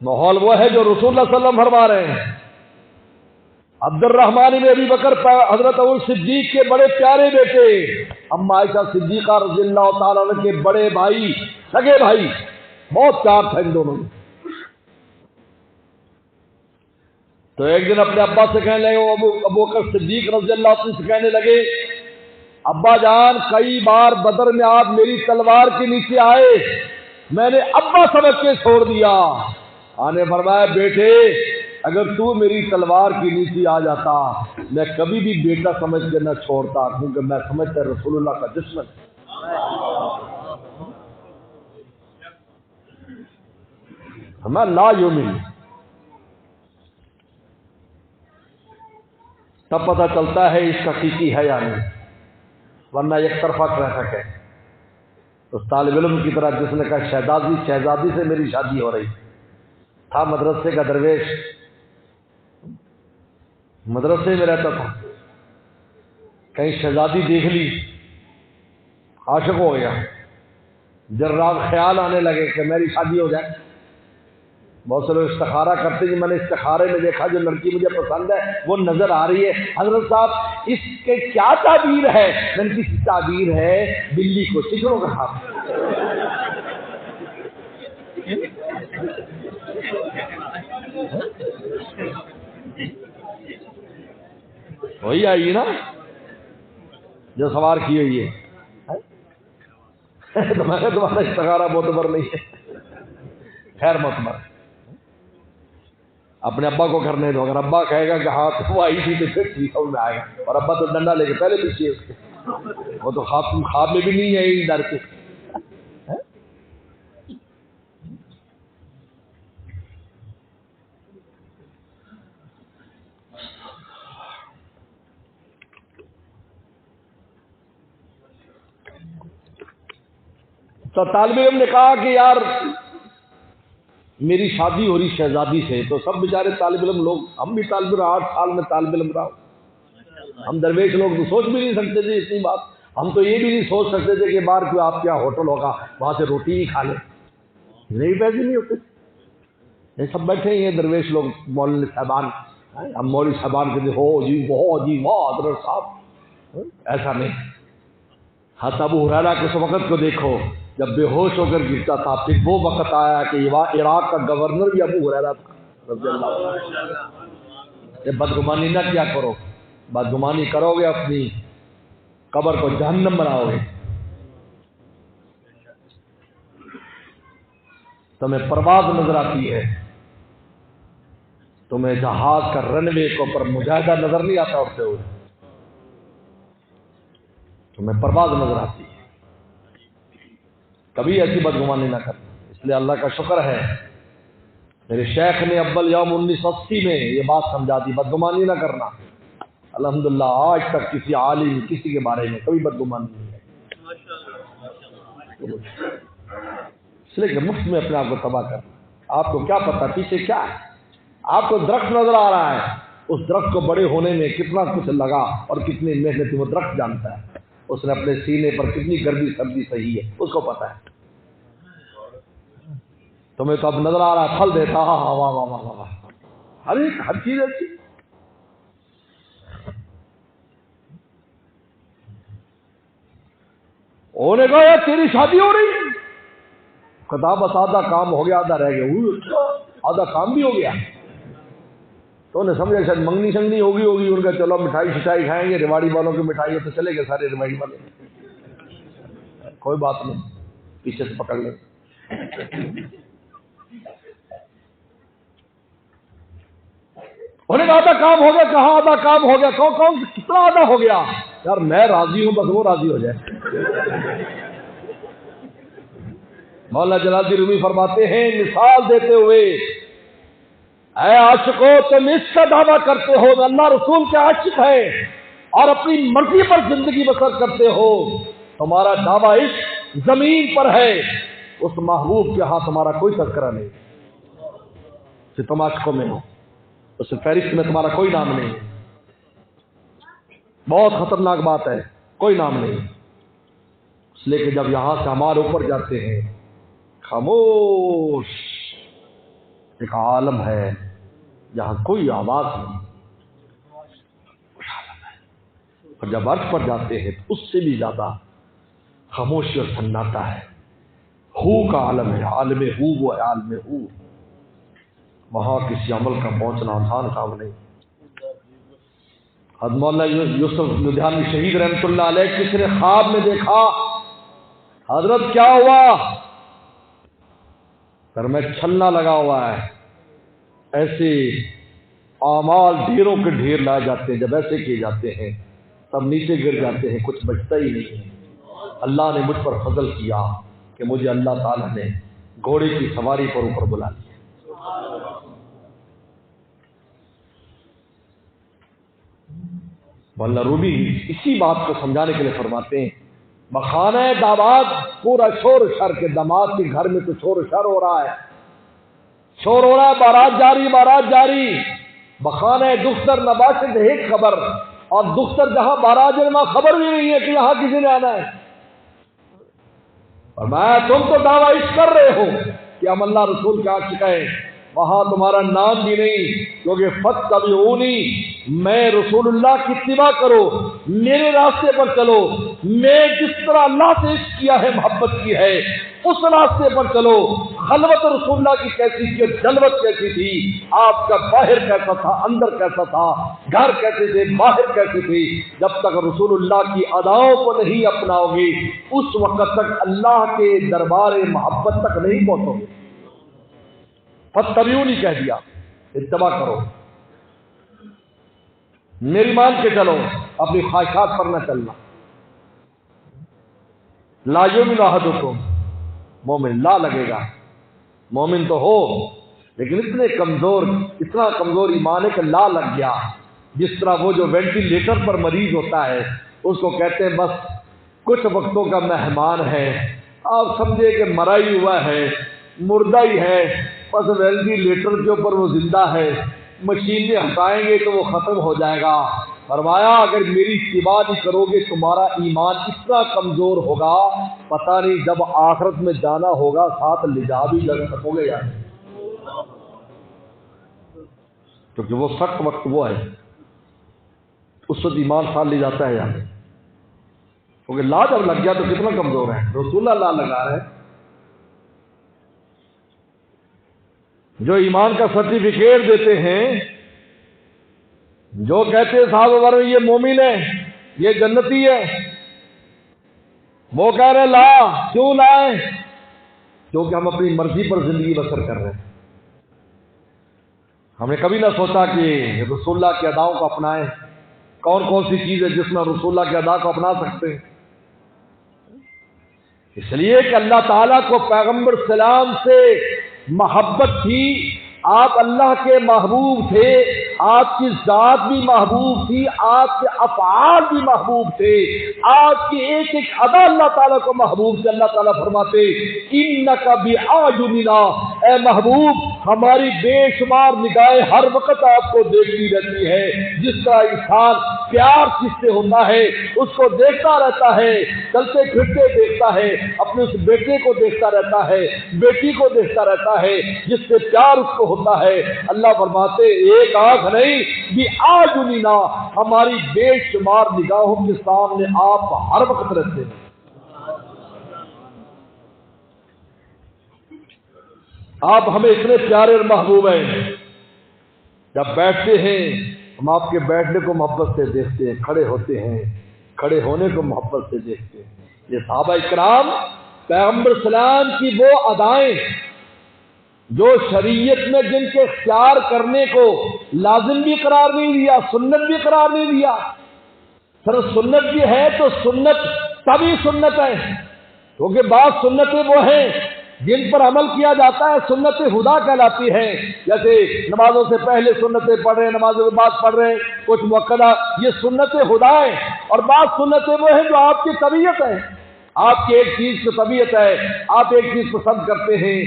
ماحول وہ ہے جو رسول اللہ صلی اللہ علیہ وسلم فرما رہے ہیں. عبد الرحمن بن ابی بکر حضرت ابو صدیق کے بڑے پیارے بیٹے اما عائشہ صدیقہ رضی اللہ تعالیٰ عنہ کے بڑے بھائی, سگے بھائی, بہت پیار تھا ان دونوں میں. تو ایک دن اپنے ابا سے کہنے لگے, ابو بکر صدیق رضی اللہ عنہ سے کہنے لگے ابا جان کئی بار بدر میں آپ میری تلوار کے نیچے آئے, میں نے ابا سمجھ کے چھوڑ دیا. آنے فرمایا بیٹے اگر تو میری تلوار کے نیچے آ جاتا میں کبھی بھی بیٹا سمجھ کے نہ چھوڑتا, کیونکہ میں سمجھتا رسول اللہ کا دشمن. ہمیں لا یومن, تب پتہ چلتا ہے اس حقیقی ہے یا نہیں, ورنہ ایک طرفہ رہ سکے. اس طالب علم کی طرح جس نے کہا شہزادی سے میری شادی ہو رہی, تھا مدرسے کا درویش, مدرسے میں رہتا تھا, کہیں شہزادی دیکھ لی, عاشق ہو گیا. جب رات خیال آنے لگے کہ میری شادی ہو جائے, بہت سے لوگ استخارہ کرتے ہیں, میں نے استخارے میں دیکھا جو لڑکی مجھے پسند ہے وہ نظر آ رہی ہے, حضرت صاحب اس کے کیا تعبیر ہے؟ میں نے کسی تعبیر ہے بلی کو سکھڑوں کا ہاتھ. وہی آئی نا جو سوار کی ہوئی ہے. تمہارا استخارہ معتبر نہیں ہے, خیر معتبر. اپنے ابا کو کرنے دو, اگر ابا کہے گا کہ ہاں وہ آئی تھی تو پھر ٹھیک ہے میں آئے گا, اور ابا تو ڈنڈا لے کے پہلے پیچھے اس کے, وہ تو خواب میں بھی نہیں ہے ڈر کے. تو طالب علم نے کہا کہ یار میری شادی ہو رہی شہزادی سے, تو سب بیچارے طالب علم لوگ, ہم بھی طالب علم 8 سال میں طالب علم رہا, ہم درویش لوگ تو سوچ بھی نہیں سکتے تھے اتنی بات. ہم تو یہ بھی نہیں سوچ سکتے تھے کہ بار کوئی آپ کیا ہوٹل ہوگا وہاں سے روٹی ہی کھا لیں, نہیں پیسے نہیں ہوتے. یہ سب بیٹھے ہی ہیں درویش لوگ, مولوی صاحبان, ہم مولوی صاحبان کے ہو جی وہ جی واہ حضرت صاحب, ایسا نہیں. حضرت ابو ہریرہ کے اس وقت کو دیکھو جب بے ہوش ہو کر گرتا تھا, پھر وہ وقت آیا کہ عراق کا گورنر بھی ابو ہریرہ تھا رضی اللہ عنہ. یہ بدگمانی نہ کیا کرو, بدگمانی کرو گے اپنی قبر کو جہنم بناؤ گے. تمہیں پرواز نظر آتی ہے, تمہیں جہاز کا رن وے کے اوپر مجاہدہ نظر نہیں آتا اٹھتے ہوئے, تمہیں پرواز نظر آتی ہے. کبھی ایسی بدگمانی نہ کرنا. اس لیے اللہ کا شکر ہے میرے شیخ نے اول یوم 1980 میں یہ بات سمجھا دی, بدگمانی نہ کرنا. الحمدللہ آج تک کسی عالم کسی کے بارے میں کبھی بدگمانی نہیں ہے, اس لیے کہ مفت میں اپنے آپ کو تباہ کرنا. آپ کو کیا پتا پیچھے کیا ہے؟ آپ کو درخت نظر آ رہا ہے, اس درخت کو بڑے ہونے میں کتنا کچھ لگا اور کتنی محنت وہ درخت جانتا ہے. اس نے اپنے سینے پر کتنی گرمی سردی سہی ہے اس کو پتا ہے. تمہیں تو اب نظر آ رہا پھل دیتا, واہ واہ واہ واہ واہ, ہر چیز ایسی. انہوں نے کہا یار تیری شادی ہو رہی ہے, کتاب بس آدھا کام ہو گیا، آدھا رہ گیا۔ اچھا آدھا کام بھی ہو گیا؟ تو انہیں سمجھا شاید منگنی شنگنی ہوگی ان کا، چلو مٹھائی شٹائی کھائیں گے، ریواڑی والوں کی مٹھائی ہے تو چلے گئے سارے ریواڑی والے، کوئی بات نہیں پیچھے سے پکڑ لیں۔ انہیں کہا آدھا کام ہو گیا، کہاں آدھا کام ہو گیا؟ کون کتنا آدھا ہو گیا؟ یار میں راضی ہوں، بس وہ راضی ہو جائے۔ مولانا جلال الدین رومی فرماتے ہیں مثال دیتے ہوئے، اے عاشقو تم اس کا دعویٰ کرتے ہو میں اللہ رسول کے عاشق ہے اور اپنی مرضی پر زندگی بسر کرتے ہو، تمہارا دعویٰ عشق زمین پر ہے، اس محبوب کے ہاں تمہارا کوئی تذکرہ نہیں، کہ تم عاشقوں میں ہو، اس فہرست میں تمہارا کوئی نام نہیں۔ بہت خطرناک بات ہے، کوئی نام نہیں، اس لیے کہ جب یہاں سے ہمارے اوپر جاتے ہیں خاموش ایک عالم ہے جہاں کوئی آواز نہیں، اور جب عرش پر جاتے ہیں تو اس سے بھی زیادہ خاموشی اور سناٹا ہے، ہو کا عالم ہے، عالم ہو وہ ہے عالم ہو، وہاں کسی عمل کا پہنچنا آسان کام نہیں۔ حضرت مولانا یوسف لدھیانوی شہید رحمۃ اللہ علیہ کسی نے خواب میں دیکھا، حضرت کیا ہوا؟ گھر میں چھلنا لگا ہوا ہے، ایسے اعمال ڈھیروں کے ڈھیر لائے جاتے ہیں، جب ایسے کیے جاتے ہیں تب نیچے گر جاتے ہیں، کچھ بچتا ہی نہیں ہے۔ اللہ نے مجھ پر فضل کیا کہ مجھے اللہ تعالیٰ نے گھوڑے کی سواری پر اوپر بلا لیا۔ مولانا رومی اسی بات کو سمجھانے کے لیے فرماتے ہیں بخانہ دعوات پورا شور و شر کے، داماد کے گھر میں تو شور و شر ہو رہا ہے، شور ہو رہا ہے، بارات جاری بارات جاری، بخانہ دختر نباشد ایک خبر، اور دختر جہاں بارات جاری وہاں خبر بھی نہیں ہے کہ یہاں کسی نے آنا ہے۔ اور میں تم تو دعویٰ اس کر رہے ہو کہ ہم اللہ رسول کے عاشق ہیں، وہاں تمہارا نام بھی نہیں، کیونکہ فاتبعونی، میں رسول اللہ کی اتباع کرو، میرے راستے پر چلو، میں جس طرح اللہ سے عشق کیا ہے محبت کی ہے اس راستے پر چلو۔ خلوت رسول اللہ کی کیسی تھی اور جلوت کیسی تھی، آپ کا باہر کیسا تھا اندر کیسا تھا، گھر کیسے تھے باہر کیسے تھے، جب تک رسول اللہ کی اداؤں کو نہیں اپناؤ گے اس وقت تک اللہ کے دربار محبت تک نہیں پہنچو گے۔ فاتبعونی کہہ دیا، اتباع کرو، میری مان کے چلو، اپنی خواہشات پر نہ چلنا۔ لا یؤمن احدکم، مومن لا لگے گا، مومن تو ہو لیکن اتنا کمزور ایمان ہے کہ لا لگ گیا، جس طرح وہ جو وینٹیلیٹر پر مریض ہوتا ہے اس کو کہتے ہیں بس کچھ وقتوں کا مہمان ہے، آپ سمجھے کہ مرا ہی ہوا ہے، مردہ ہی ہے، بس وینٹیلیٹر کے اوپر وہ زندہ ہے، مشین میں ہٹائیں گے تو وہ ختم ہو جائے گا۔ فرمایا اگر میری اتباع نہیں کرو گے تمہارا ایمان اتنا کمزور ہوگا، پتہ نہیں جب آخرت میں جانا ہوگا ساتھ لے جا بھی لگ سکو گے یا نہیں، کیونکہ وہ سخت وقت وہ ہے، اس وقت ایمان ساتھ لے جاتا ہے یا نہیں، کیونکہ لا جب لگ گیا تو کتنا کمزور ہے۔ رسول اللہ لگا رہے جو ایمان کا سرٹیفکیٹ دیتے ہیں، جو کہتے ہیں صاحب یہ مومن ہے یہ جنتی ہے، وہ کہہ رہے لا، کیوں لائے؟ کیونکہ ہم اپنی مرضی پر زندگی بسر کر رہے ہیں، ہم نے کبھی نہ سوچا کہ رسول اللہ کی اداؤں کو اپنائیں۔ کون کون سی چیز ہے جس میں رسول اللہ کی ادا کو اپنا سکتے ہیں؟ اس لیے کہ اللہ تعالیٰ کو پیغمبر سلام سے محبت تھی، آپ اللہ کے محبوب تھے، آپ کی ذات بھی محبوب تھی، آپ کے افعال بھی محبوب تھے، آپ کی ایک ایک ادا اللہ تعالیٰ کو محبوب تھے۔ اللہ تعالیٰ فرماتے انک بأعیننا، اے محبوب ہماری بے شمار نگاہیں ہر وقت آپ کو دیکھتی رہتی ہے، جس طرح انسان پیار جس سے ہوتا ہے اس کو دیکھتا رہتا ہے، چلتے پھرتے دیکھتا ہے، اپنے اس بیٹے کو دیکھتا رہتا ہے، بیٹی کو دیکھتا رہتا ہے، جس سے پیار اس کو ہوتا ہے۔ اللہ فرماتے ایک آنکھ نہیں بأعیننا، ہماری بے شمار نگاہوں کے سامنے آپ ہر وقت رہتے ہیں۔ آپ ہمیں اتنے پیارے اور محبوب ہیں، جب بیٹھتے ہیں ہم آپ کے بیٹھنے کو محبت سے دیکھتے ہیں، کھڑے ہوتے ہیں کھڑے ہونے کو محبت سے دیکھتے ہیں۔ یہ صحابہ کرام پیغمبر اسلام کی وہ ادائیں جو شریعت میں جن کے اختیار کرنے کو لازم بھی قرار نہیں دیا، سنت بھی قرار نہیں دیا۔ صرف سنت بھی ہے تو سنت تبھی سنت ہے، کیونکہ بعض سنتیں وہ ہیں جن پر عمل کیا جاتا ہے، سنت خدا کہلاتی ہے، جیسے نمازوں سے پہلے سنتیں پڑھ رہے ہیں، نمازوں کے بعد پڑھ رہے ہیں، کچھ مؤکدہ، یہ سنت خدا ہے۔ اور بعض سنتیں وہ ہیں جو آپ کی طبیعت ہے، آپ کی ایک چیز کی طبیعت ہے، آپ ایک چیز پسند کرتے ہیں۔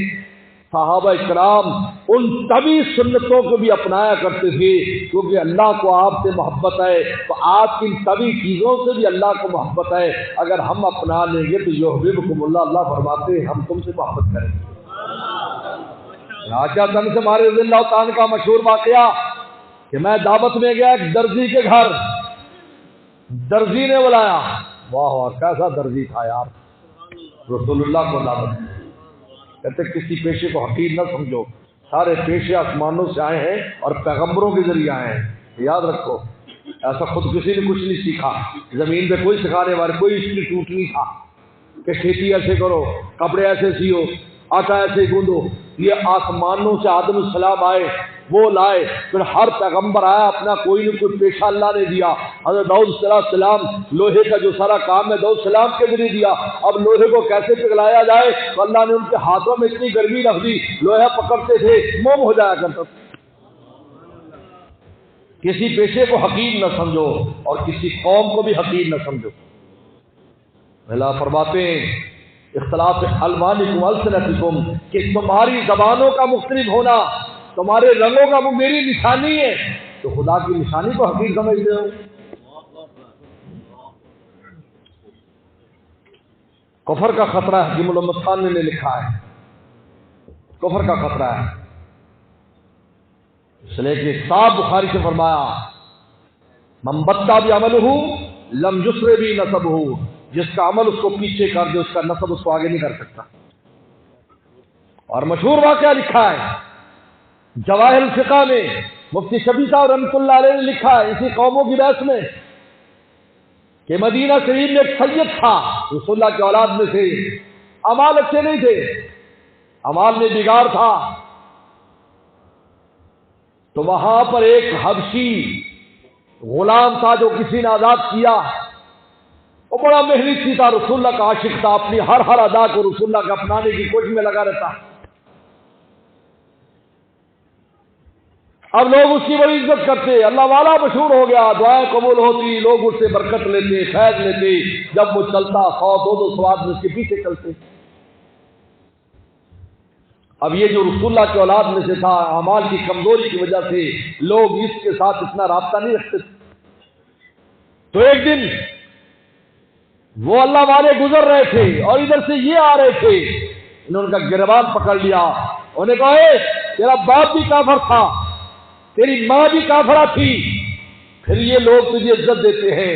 صحابہ کرام ان طبی سنتوں کو بھی اپنایا کرتے تھے، کیونکہ اللہ کو آپ سے محبت ہے تو آپ کی طبی چیزوں سے بھی اللہ کو محبت ہے۔ اگر ہم اپنا لیں گے تو یحببکم اللہ، اللہ فرماتے ہیں ہم تم سے محبت کریں گے۔ راجہ تن سے ہمارے رضی اللہ تعالیٰ کا مشہور واقعہ کہ میں دعوت میں گیا ایک درزی کے گھر، درزی نے بلایا، واہ واہ کیسا درزی تھا یار، رسول اللہ کو دعوت دی۔ کہتے کسی پیشے کو حقیر نہ سمجھو، سارے پیشے آسمانوں سے آئے ہیں اور پیغمبروں کے ذریعے آئے ہیں، یاد رکھو۔ ایسا خود کسی نے کچھ نہیں سیکھا، زمین پہ کوئی سکھانے والے کوئی انسٹیٹیوٹ نہیں تھا کہ کھیتی ایسے کرو، کپڑے ایسے سیو، آٹا ایسے گوندو۔ یہ آسمانوں سے آدم السلام آئے، وہ لائے، پھر ہر پیغمبر آیا اپنا کوئی نہ کوئی پیشہ اللہ نے دیا۔ حضرت داؤد علیہ السلام لوہے کا جو سارا کام ہے داؤد السلام کے ذریعے دیا۔ اب لوہے کو کیسے پگھلایا جائے تو اللہ نے ان کے ہاتھوں میں اتنی گرمی رکھ دی، لوہا پکڑتے تھے موم ہو جایا کرتا تھا۔ کسی پیشے کو حقیر نہ سمجھو اور کسی قوم کو بھی حقیر نہ سمجھو۔ اللہ فرماتے ہیں اختلاف الوانکم السنتکم، کہ تمہاری زبانوں کا مختلف ہونا، تمہارے رنگوں کا وہ میری نشانی ہے، تو خدا کی نشانی کو حقیر سمجھتے ہو۔ کفر کا خطرہ ہے، حکیم محمد خان نے لکھا ہے، کفر کا خطرہ ہے، اس لیے کہ صاحب بخاری سے فرمایا من بطا بعملہ لم یسر بھی نسبہ، جس کا عمل اس کو پیچھے کر دے اس کا نسب اس کو آگے نہیں کر سکتا۔ اور مشہور واقعہ لکھا ہے جواہر الفقہ میں، مفتی شفیع صاحب رحمۃ اللہ علیہ نے لکھا ہے اسی قوموں کی بحث میں کہ مدینہ شریف میں ایک سید تھا رسول اللہ کی اولاد میں سے، اعمال اچھے نہیں تھے، اعمال میں بگاڑ تھا، تو وہاں پر ایک حبشی غلام تھا جو کسی نے آزاد کیا، وہ بڑا محنتی تھا، رسول اللہ کا عاشق تھا، اپنی ہر ادا کو رسول اللہ کا اپنانے کی کوشش میں لگا رہتا۔ اب لوگ اس کی بڑی عزت کرتے، اللہ والا مشہور ہو گیا، دعائیں قبول ہوتی، لوگ اس سے برکت لیتے، فیض لیتے، جب وہ چلتا 100-200 سواد اس کے پیچھے چلتے۔ اب یہ جو رسول اللہ کی اولاد میں سے تھا، اعمال کی کمزوری کی وجہ سے لوگ اس کے ساتھ اتنا رابطہ نہیں رکھتے تھے۔ تو ایک دن وہ اللہ والے گزر رہے تھے اور ادھر سے یہ آ رہے تھے، انہوں نے کا گریبان پکڑ لیا، انہوں نے کہا اے تیرا باپ بھی کافر تھا، تیری ماں بھی کافرہ تھی، پھر یہ لوگ تجھے عزت دیتے ہیں،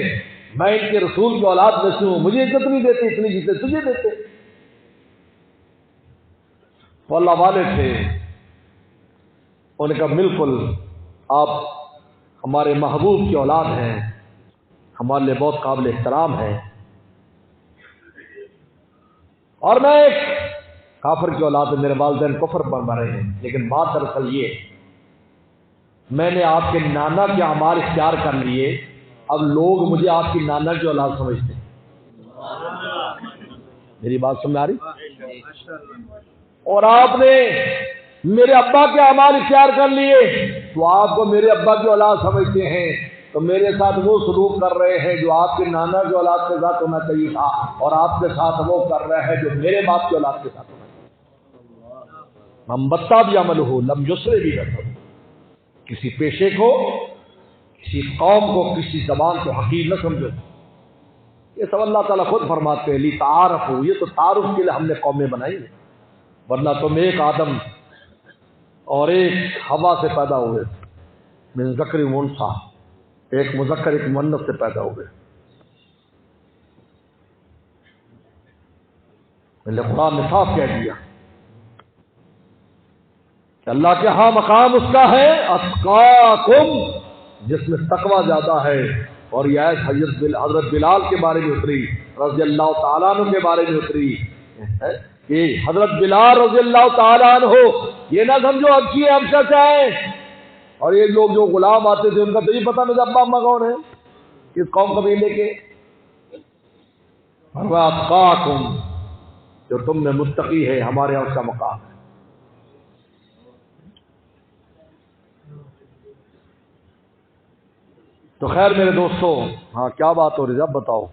میں ان کے رسول کی اولاد میں سے ہوں، مجھے عزت نہیں دیتے اتنی جتنے تجھے دیتے۔ وہ اللہ والے تھے، انہوں نے کہا بالکل آپ ہمارے محبوب کی اولاد ہیں، ہمارے لیے بہت قابل احترام ہے، اور میں ایک کافر کی اولاد ہے، میرے والدین کفر پر مرے ہیں، لیکن بات دراصل یہ میں نے آپ کے نانا کے اعمال اختیار کر لیے، اب لوگ مجھے آپ کی نانا کی اولاد سمجھتے ہیں۔ میری بات سمجھ آ رہی؟ اور آپ نے میرے ابا کے اعمال اختیار کر لیے تو آپ کو میرے ابا کی اولاد سمجھتے ہیں، تو میرے ساتھ وہ سلوک کر رہے ہیں جو آپ کے نانا کی اولاد کے ساتھ ہونا چاہیے تھا، اور آپ کے ساتھ وہ کر رہے ہیں جو میرے باپ کی اولاد کے ساتھ ہونا چاہیے۔ من بطا بعملہ لم یسر بھی نسبہ، کسی پیشے کو، کسی قوم کو، کسی زبان کو حقیر نہ سمجھو۔ یہ سب اللہ تعالیٰ خود فرماتے ہیں لتعارفوا، یہ تو تعارف کے لیے ہم نے قومیں بنائی ہیں، ورنہ تم ایک آدم اور ایک حوا سے پیدا ہوئے، من ذکر و انثی، ایک مذکر ایک مؤنث سے پیدا ہوئے۔ اللہ قرآن نے صاف کہہ دیا اللہ کے ہاں مقام اس کا ہے اتقاکم، جس میں تقوی زیادہ ہے. اور یہ آیت حضرت بلال کے بارے میں اتری، رضی اللہ تعالیٰ عنہ کے بارے میں اتری کہ حضرت بلال رضی اللہ تعالیٰ عنہ، یہ نہ سمجھو اب کی ہم سے آئے. اور یہ لوگ جو غلام آتے تھے ان کا تو یہ پتہ نہیں ابا اماں کون ہے، کس قوم قبیلے کے. اتقاکم، جو تم میں متقی ہے، ہمارے یہاں اس کا مقام ہے. تو خیر میرے دوستو، ہاں کیا بات ہو رہی ہے اب بتاؤ.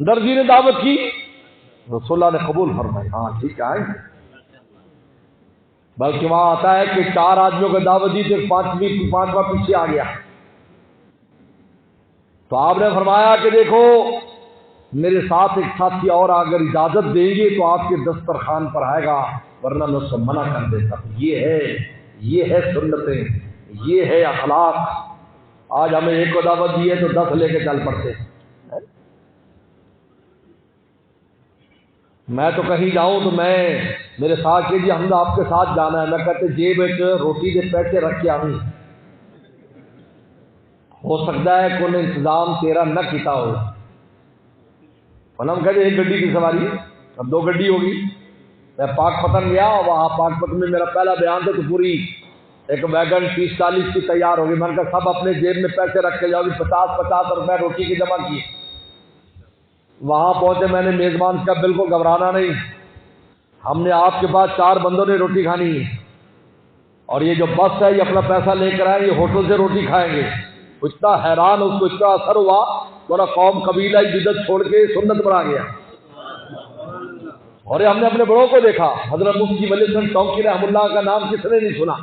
درزی نے دعوت کی، رسول اللہ نے قبول فرمائی. ہاں ٹھیک ہے، آئیں. بلکہ وہاں آتا ہے کہ 4 آدمیوں کو دعوت دی تو پانچواں پیچھے آ گیا. تو آپ نے فرمایا کہ دیکھو میرے ساتھ ایک ساتھی اور اگر اجازت دیں گے تو آپ کے دسترخوان پر آئے گا، ورنہ میں اس کو منع کر دیتا. یہ ہے سنتیں، یہ ہے اخلاق. آج ہمیں ایک کو دعوت دی ہے تو 10 لے کے چل پڑتے. میں تو کہیں جاؤں تو میرے ساتھ کہ جی ہم نے آپ کے ساتھ جانا ہے، میں کہتے جیب ایک روٹی کے پیسے رکھ کے آؤں، ہو سکتا ہے کوئی انتظام تیرا نہ کیتا ہو. ہم کہتے ایک گڈی کی سواری، اب 2 گڈی ہوگی. میں پاک پتن گیا، وہاں پاک پتن میں میرا پہلا بیان تھا تو پوری ایک ویگن 30-40 کی تیار ہوگی. میں نے کہا سب اپنے جیب میں پیسے رکھ کے جاؤ. 50 روپے روٹی کی جمع کی. وہاں پہنچے، میں نے میزبان کا بالکل گھبرانا نہیں، ہم نے آپ کے پاس 4 بندوں نے روٹی کھانی ہے، اور یہ جو بس ہے یہ اپنا پیسہ لے کر آئے، یہ ہوٹل سے روٹی کھائیں گے. اتنا حیران، اس کو اتنا اثر ہوا، تھوڑا قوم قبیلہ بدعت چھوڑ کے سنت بنا گیا. اور ہم نے اپنے بڑوں کو دیکھا. حضرت مفتی ولی حسن چونکی رحمہ اللہ کا نام کس نے نہیں سنا؟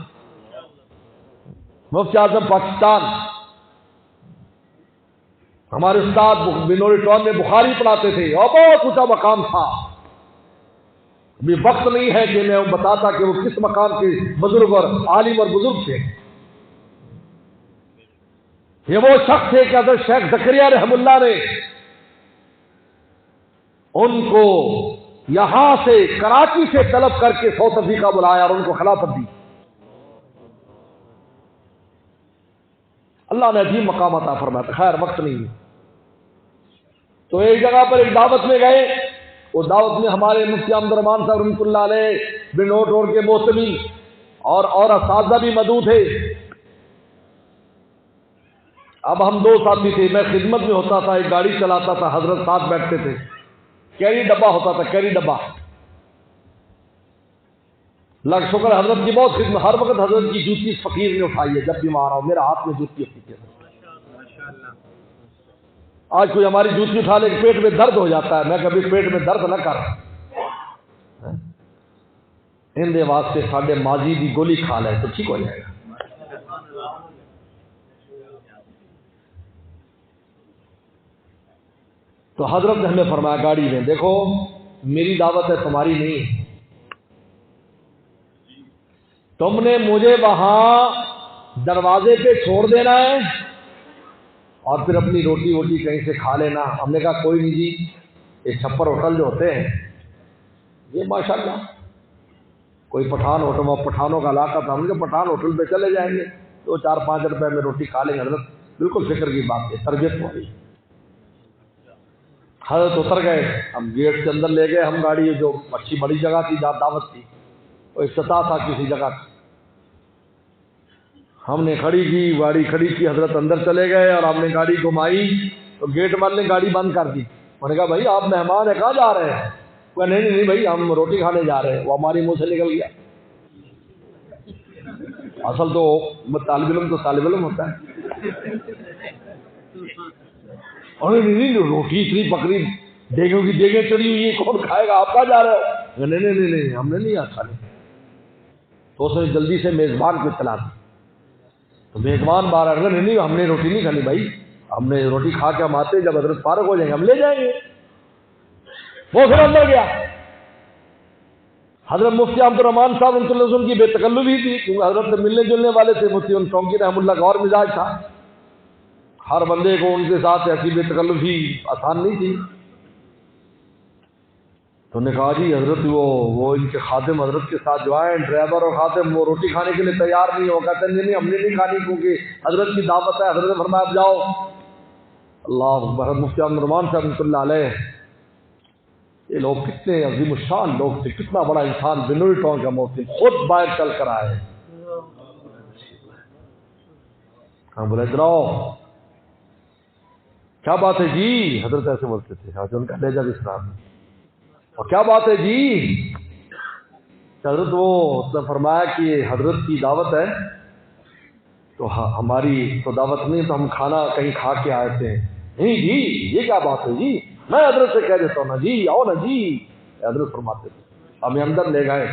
مفتی اعظم پاکستان، ہمارے استاد بنوری ٹاؤن میں بخاری پڑھاتے تھے اور بہت اونچا مقام تھا. ابھی وقت نہیں ہے کہ میں بتاتا کہ وہ کس مقام کے بزرگ اور عالم اور بزرگ تھے. یہ وہ شخص ہے کہ حضرت شیخ زکریا رحم اللہ نے ان کو یہاں سے کراچی سے طلب کر کے ساؤتھ افریقہ بلایا اور ان کو خلافت دی. اللہ نے عجیب مقام عطا فرمایا. خیر وقت نہیں ہے. تو ایک جگہ پر ایک دعوت میں گئے. وہ دعوت میں ہمارے مفتی عبد الرحمان صاحب رحمۃ اللہ علیہ بنوٹ روڈ کے موسمی اور اساتذہ بھی موجود تھے. اب ہم 2 ساتھی تھے. میں خدمت میں ہوتا تھا، ایک گاڑی چلاتا تھا، حضرت ساتھ بیٹھتے تھے. کیری ڈبہ ہوتا تھا، کیری ڈبہ. لگ شکر حضرت کی بہت خدمت، ہر وقت حضرت کی جوتی فقیر نے اٹھائی ہے. جب بھی میں آ رہا ہوں میرا ہاتھ میں جوتی ہوتی ہے. آج کوئی ہماری جوتی اٹھا لے کہ پیٹ میں درد ہو جاتا ہے، میں کبھی پیٹ میں درد نہ کر ان دے واسطے ساڈے ماضی دی گولی کھا لے تو ٹھیک ہو جائے گا. تو حضرت نے ہمیں فرمایا گاڑی میں، دیکھو میری دعوت ہے تمہاری نہیں. تم نے مجھے وہاں دروازے پہ چھوڑ دینا ہے اور پھر اپنی روٹی ووٹی کہیں سے کھا لینا. ہم نے کہا کوئی نہیں جی. یہ چھپر ہوٹل جو ہوتے ہیں یہ ماشاءاللہ کوئی پٹھان ہوٹل، وہ پٹھانوں کا علاقہ تھا. ہم نے کہا پٹھان ہوٹل پہ چلے جائیں گے، 2-4-5 روپے میں روٹی کھا لیں گے. حضرت بالکل فکر کی بات ہے، تربیت ہو گئی. حضرت اتر گئے، ہم گیٹ کے اندر لے گئے. ہم گاڑی جو اچھی بڑی جگہ تھی جہاں دعوت تھی، وہ افتتاح تھا کسی جگہ کا. ہم نے کھڑی کی، گاڑی کھڑی کی، حضرت اندر چلے گئے اور ہم نے گاڑی گھمائی تو گیٹ والے نے گاڑی بند کر دی. میں نے کہا بھائی آپ مہمان ہیں، کہاں جا رہے ہیں؟ وہ نہیں بھائی ہم روٹی کھانے جا رہے ہیں. وہ ہماری منہ سے نکل گیا. اصل تو طالب علم ہوتا ہے. اور نہیں روٹی اتنی بکری دیگوں کی دیگیں چڑی ہوئی ہے، کون کھائے گا؟ آپ کہاں جا رہے ہو؟ نہیں ہم نے نہیں یہاں کھانے. تو اس نے جلدی سے میزبان کو اطلاع دی. تو میزبان باہر آ گیا، نہیں ہم نے روٹی نہیں کھانی بھائی، ہم نے روٹی کھا کے ہم آتے، جب حضرت فارغ ہو جائیں گے ہم لے جائیں گے. وہ پھر اندر گیا. حضرت مفتی عبد الرحمان صاحب رحمۃ اللہ علیہ کی بے تکلفی تھی، کیونکہ حضرت سے ملنے جلنے والے تھے. مفتی ان چونکی رحمۃ اللہ کا اور مزاج تھا. ہر بندے کو ان کے ساتھ ایسی بے تکلفی آسان نہیں تھی. تو نے کہا جی حضرت وہ ان کے خادم حضرت کے ساتھ جو آئے ڈرائیور اور خادم وہ روٹی کھانے کے لیے تیار نہیں ہو، کہتے ہیں نہیں ہم نے نہیں کھانی کیونکہ حضرت کی دعوت ہے۔ حضرت نے فرمایا اب جاؤ۔ اللہ اکبر۔ مفتی عبد الرحمان صاحب رحمۃ اللہ علیہ، یہ لوگ کتنے عظیم الشان لوگ تھے، کتنا بڑا انسان، بنوئی ٹاؤن کا مفتی خود باہر چل کر آئے۔ ہاں بولے ادھر آؤ، کیا بات ہے جی؟ حضرت ایسے بولتے تھے، ان کا لہجہ بھی خراب ہے۔ اور کیا بات ہے جی؟ حضرت اس نے فرمایا کہ حضرت کی دعوت ہے تو ہماری تو دعوت نہیں، تو ہم کھانا کہیں کھا کے آئے تھے۔ نہیں جی یہ کیا بات ہے جی، میں حضرت سے کہہ دیتا ہوں نا جی، آؤ نا جی۔ حضرت فرماتے تھے، ہمیں اندر لے گئے۔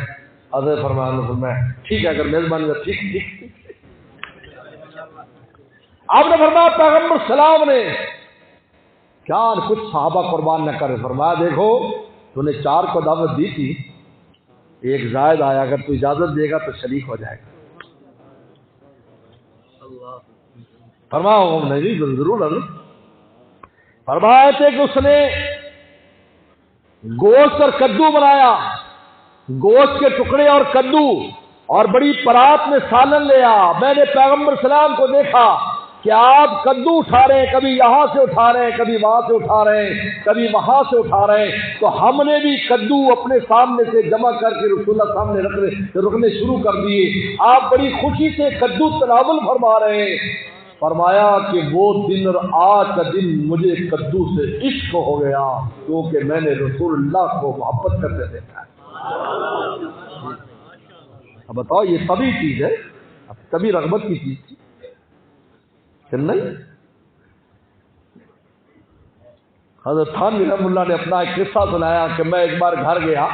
حضرت فرمایا ٹھیک ہے، اگر مہربانی ہے ٹھیک ٹھیک۔ آپ نے فرمایا پیغمبر سلام نے کیا کچھ صحابہ قربان نہ کرے، فرمایا دیکھو تو نے 4 کو دعوت دی تھی، ایک زائد آیا، اگر تو اجازت دے گا تو شریک ہو جائے گا۔ فرمایا نہیں ضرور حضرت۔ فرمایا تھے کہ اس نے گوشت اور کدو بنایا، گوشت کے ٹکڑے اور کدو، اور بڑی پرات میں سالن لیا۔ میں نے پیغمبر سلام کو دیکھا کہ آپ کدو اٹھا رہے ہیں، کبھی یہاں سے اٹھا رہے ہیں، کبھی وہاں سے اٹھا رہے ہیں، کبھی وہاں سے اٹھا رہے ہیں، تو ہم نے بھی کدو اپنے سامنے سے جمع کر کے رسول اللہ سامنے رکھنے شروع کر دیے۔ آپ بڑی خوشی سے کدو تناول فرما رہے ہیں۔ فرمایا کہ وہ دن اور آج کا دن مجھے کدو سے عشق ہو گیا، کیونکہ میں نے رسول اللہ کو محبت کرتے دیکھا ہے۔ اب بتاؤ یہ طبی چیز ہے، اب طبی رغبت کی چیز تھی کہ نہیں؟ حضرت تھانوی رحمۃ اللہ نے اپنا ایک قصہ سنایا کہ میں ایک بار گھر گیا،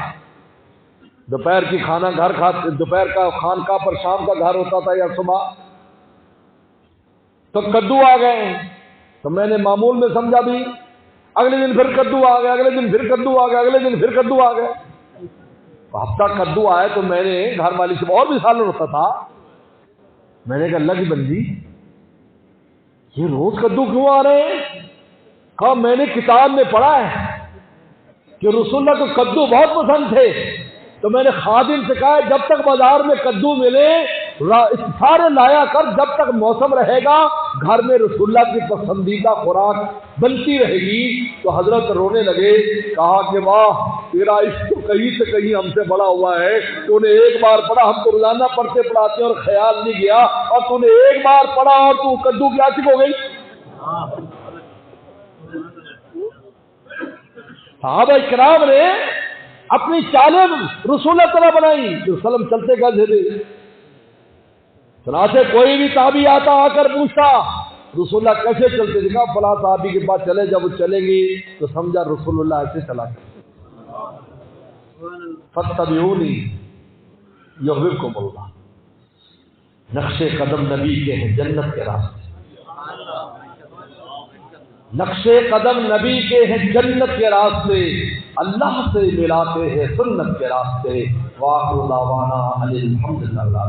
دوپہر کی کھانا دوپہر کا خانقاہ پر شام کا گھر ہوتا تھا یا صبح، تو کدو آ گئے، تو میں نے معمول میں سمجھا بھی، اگلے دن پھر کدو آ گئے، اگلے دن پھر کدو آ گئے، اگلے دن پھر کدو آ گئے۔ ہفتہ کدو آئے تو میں نے گھر والی سے، اور بھی سالن ہوتا تھا، میں نے کہا اللہ کی بندی یہ روز کدو کیوں آ رہے ہیں؟ کہا میں نے کتاب میں پڑھا ہے کہ رسول اللہ کو کدو بہت پسند تھے، تو میں نے خادم سے کہا جب تک بازار میں کدو ملے سارے لایا کر، جب تک موسم رہے گا گھر میں رسول اللہ کی پسندیدہ خوراک بنتی رہے گی۔ تو حضرت رونے لگے، کہا کہ واہ تیرا عشق تو کہیں سے کہیں ہم سے بڑا ہوا ہے، تو نے ایک بار پڑھا، ہم تو روزانہ پڑھتے پڑھاتے ہیں اور خیال نہیں گیا، اور تو نے ایک بار پڑھا اور تو کدو کی عاشق ہو گئی۔ صحابہ کرام نے اپنی چالیں رسول اللہ تعالیٰ بنائی جو سلم چلتے گئے تھے۔ چنانچہ کوئی بھی تابعی آتا آ کر پوچھتا رسول اللہ کیسے چلتے تھے، کہا فلاں صحابی کے پاس چلے، جب وہ چلیں گے تو سمجھا رسول اللہ ایسے چلا کرتے۔ فاتبعونی یحببکم اللہ۔ نقش قدم نبی کے ہیں جنت کے راستے، نقش قدم نبی کے ہیں جنت کے راستے، اللہ سے ملاتے ہیں سنت کے راستے۔ وآخر دعوانا ان الحمدللہ۔